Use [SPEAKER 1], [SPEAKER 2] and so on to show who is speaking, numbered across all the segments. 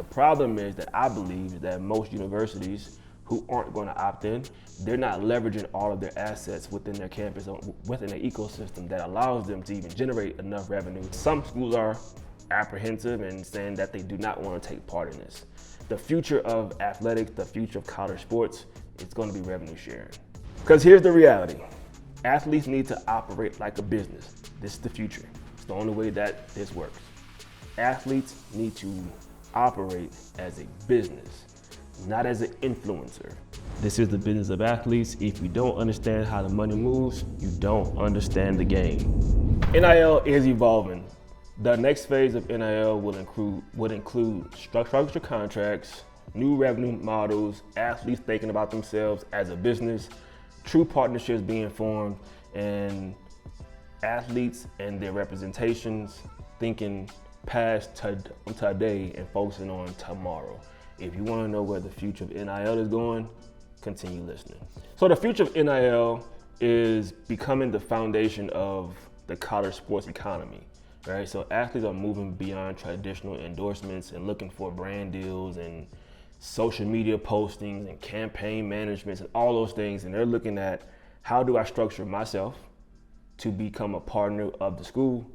[SPEAKER 1] The problem is that I believe that most universities who aren't going to opt in, they're not leveraging all of their assets within their campus, within their ecosystem that allows them to even generate enough revenue. Some schools are apprehensive and saying that they do not want to take part in this. The future of athletics, the future of college sports, it's going to be revenue sharing. Because here's the reality. Athletes need to operate like a business. This is the future. It's the only way that this works. Athletes need to operate as a business, not as an influencer. This is the business of athletes. If you don't understand how the money moves, you don't understand the game. NIL is evolving. The next phase of NIL would include structured contracts, new revenue models, athletes thinking about themselves as a business, true partnerships being formed, and athletes and their representations thinking past today and focusing on tomorrow. If you want to know where the future of NIL is going, continue listening. So the future of NIL is becoming the foundation of the college sports economy, right? So athletes are moving beyond traditional endorsements and looking for brand deals and social media postings and campaign managements and all those things. And they're looking at, how do I structure myself to become a partner of the school,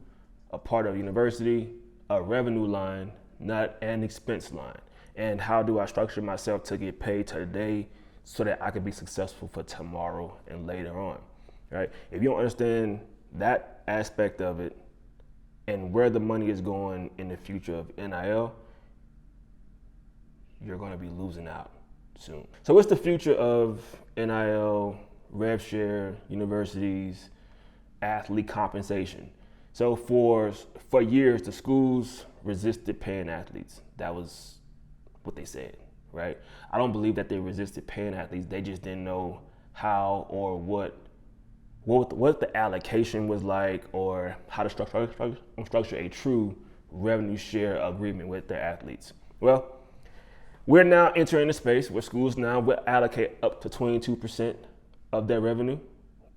[SPEAKER 1] a part of the university, a revenue line, not an expense line? And how do I structure myself to get paid today so that I can be successful for tomorrow and later on, right? If you don't understand that aspect of it and where the money is going in the future of NIL, you're going to be losing out soon. So what's the future of NIL, rev share, universities, athlete compensation? So for years, the schools resisted paying athletes. That was what they said, right? I don't believe that they resisted paying athletes. They just didn't know how or what the allocation was like, or how to structure a true revenue share agreement with their athletes. Well, we're now entering a space where schools now will allocate up to 22% of their revenue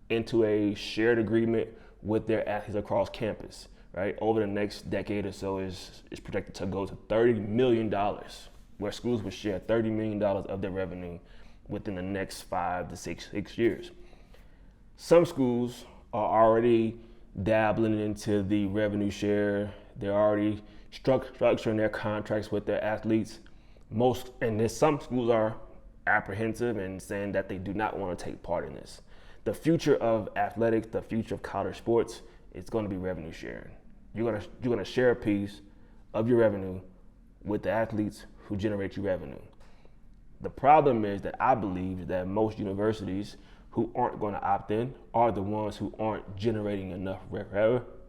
[SPEAKER 1] into a shared agreement with their athletes across campus, right? Over the next decade or so is projected to go to $30 million, where schools will share $30 million of their revenue within the next 5 to 6 years. Some schools are already dabbling into the revenue share. They're already structuring their contracts with their athletes. Some schools are apprehensive and saying that they do not want to take part in this. The future of athletics, the future of college sports, it's going to be revenue sharing. You're going to share a piece of your revenue with the athletes who generate you revenue. The problem is that I believe that most universities who aren't going to opt in are the ones who aren't generating enough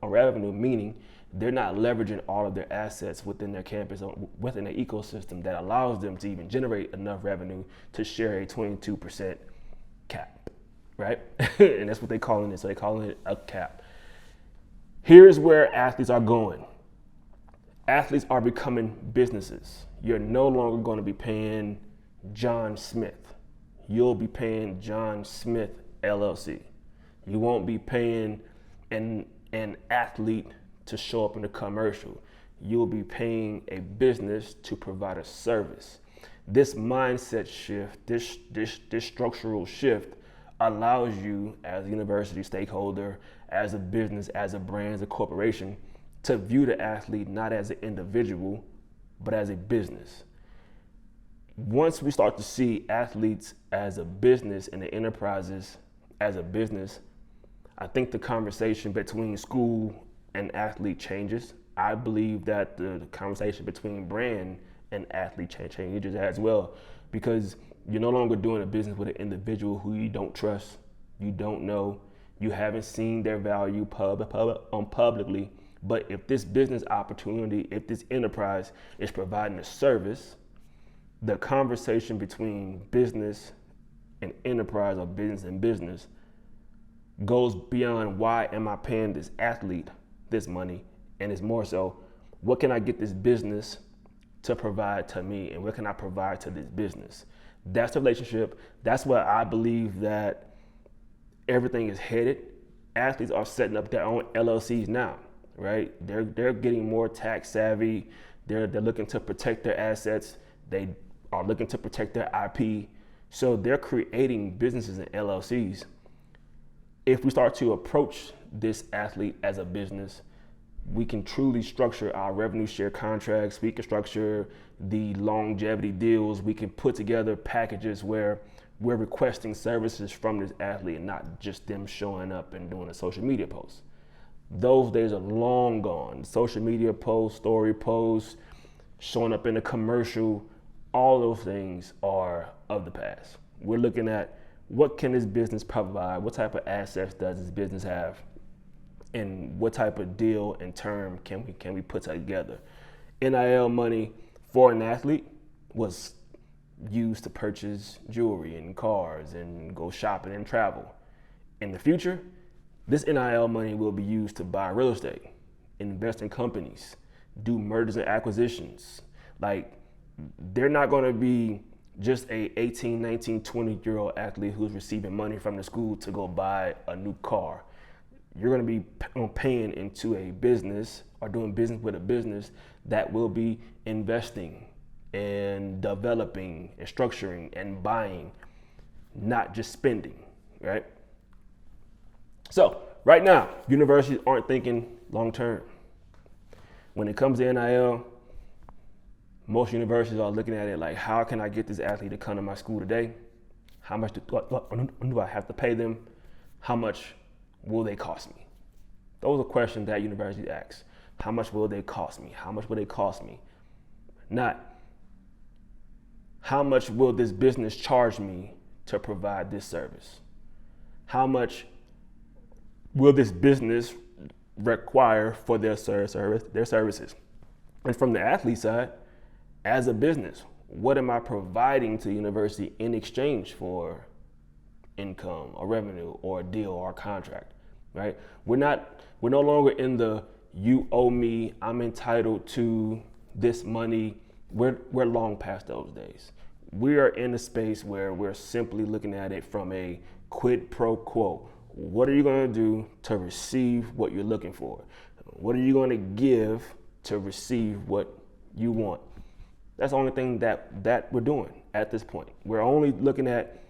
[SPEAKER 1] revenue, meaning they're not leveraging all of their assets within their campus, within their ecosystem that allows them to even generate enough revenue to share a 22% cap, right? And that's what they're calling it. So they're calling it a cap. Here's where athletes are going. Athletes are becoming businesses. You're no longer going to be paying John Smith. You'll be paying John Smith LLC. You won't be paying an athlete to show up in a commercial. You'll be paying a business to provide a service. This mindset shift, this structural shift allows you as a university stakeholder, as a business, as a brand, as a corporation, to view the athlete not as an individual, but as a business. Once we start to see athletes as a business and the enterprises as a business, I think the conversation between school and athlete changes. I believe that the conversation between brand and athlete changes as well, because you're no longer doing a business with an individual who you don't trust, you don't know, you haven't seen their value publicly. But if this business opportunity, if this enterprise is providing a service, the conversation between business and enterprise, or business and business, goes beyond why am I paying this athlete this money, and it's more so, what can I get this business to provide to me, and what can I provide to this business? That's the relationship. That's where I believe that everything is headed. Athletes are setting up their own LLCs now, right? They're getting more tax savvy. They're looking to protect their assets. They are looking to protect their IP. So they're creating businesses and LLCs. If we start to approach this athlete as a business, we can truly structure our revenue share contracts. We can structure the longevity deals. We can put together packages where we're requesting services from this athlete and not just them showing up and doing a social media post. Those days are long gone. Social media posts, story posts, showing up in a commercial, all those things are of the past. We're looking at what can this business provide, what type of assets does this business have, and what type of deal and term can we put together. NIL money for an athlete was used to purchase jewelry and cars and go shopping and travel. In the future, this NIL money will be used to buy real estate, invest in companies, do mergers and acquisitions. Like, they're not going to be just a 18, 19, 20-year-old athlete who's receiving money from the school to go buy a new car. You're going to be paying into a business or doing business with a business that will be investing and developing and structuring and buying, not just spending, right? So right now, universities aren't thinking long term. When it comes to NIL, most universities are looking at it like, how can I get this athlete to come to my school today? How much do I have to pay them? How much will they cost me? Those are questions that universities ask. How much will they cost me? How much will they cost me? Not, how much will this business charge me to provide this service? How much will this business require for their services? And from the athlete side, as a business, what am I providing to the university in exchange for income or revenue or a deal or a contract, right? We're no longer in the you owe me, I'm entitled to this money. We're long past those days. We are in a space where we're simply looking at it from a quid pro quo. What are you going to do to receive what you're looking for? What are you going to give to receive what you want? That's the only thing that we're doing at this point. We're only looking at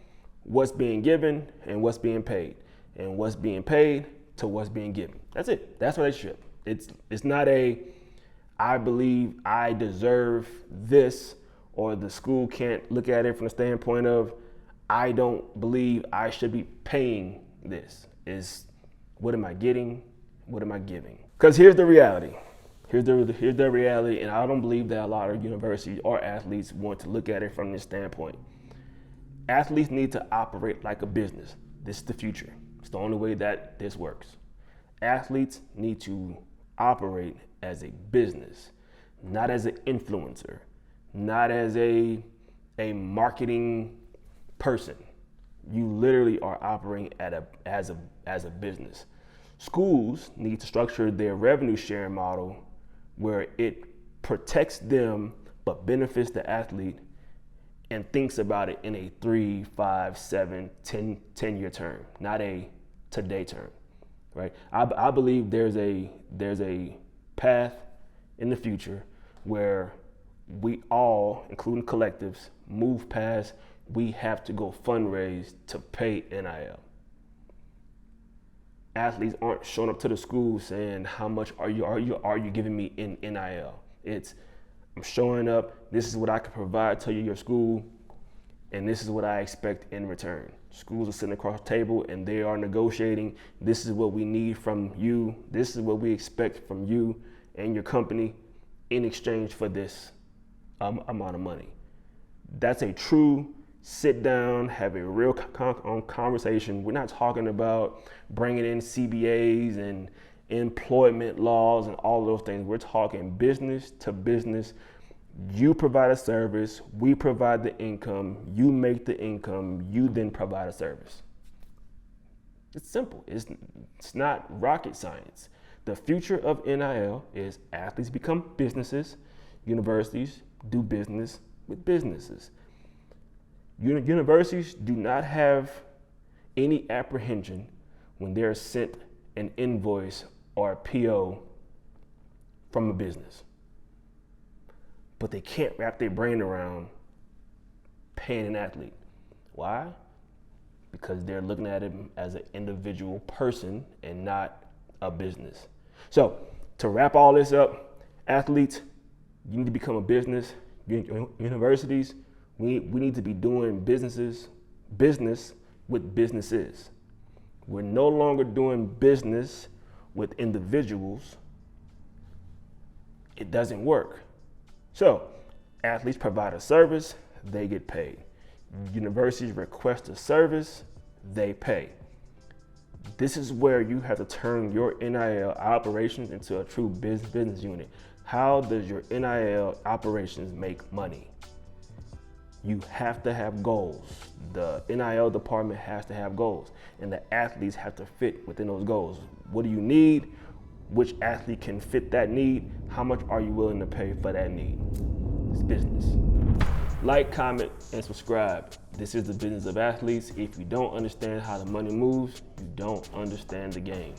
[SPEAKER 1] what's being given and what's being paid, and what's being paid to what's being given. That's it. That's a relationship. It's not a, I believe I deserve this, or the school can't look at it from the standpoint of, I don't believe I should be paying this. Is, what am I getting? What am I giving? Because here's the reality. Here's the reality, and I don't believe that a lot of universities or athletes want to look at it from this standpoint. Athletes need to operate like a business. This is the future. It's the only way that this works. Athletes need to operate as a business, not as an influencer, not as a marketing person. You literally are operating as a business. Schools need to structure their revenue sharing model where it protects them but benefits the athlete and thinks about it in a 3, 5, 7, 10-year term, not a today term, right? I believe there's a path in the future where we all, including collectives, move past we have to go fundraise to pay NIL. Athletes aren't showing up to the school saying, how much are you giving me in NIL? It's, I'm showing up, this is what I can provide to your school, and this is what I expect in return. Schools are sitting across the table and they are negotiating, this is what we need from you, this is what we expect from you and your company in exchange for this amount of money. That's a true sit down, have a real conversation. We're not talking about bringing in CBAs and employment laws and all those things. We're talking business to business. You provide a service, we provide the income, you make the income, you then provide a service. It's simple. It's not rocket science. The future of NIL is athletes become businesses, universities do business with businesses. Universities do not have any apprehension when they're sent an invoice or a PO from a business. but they can't wrap their brain around paying an athlete. Why? Because they're looking at him as an individual person and not a business. So to wrap all this up, athletes, you need to become a business. Universities, we need to be doing business with businesses. We're no longer doing business with individuals. It doesn't work. So athletes provide a service, they get paid. Universities request a service, they pay. This is where you have to turn your NIL operations into a true business unit. How does your NIL operations make money? You have to have goals. The NIL department has to have goals, and the athletes have to fit within those goals. What do you need? Which athlete can fit that need? How much are you willing to pay for that need? It's business. Like, comment, and subscribe. This is the business of athletes. If you don't understand how the money moves, you don't understand the game.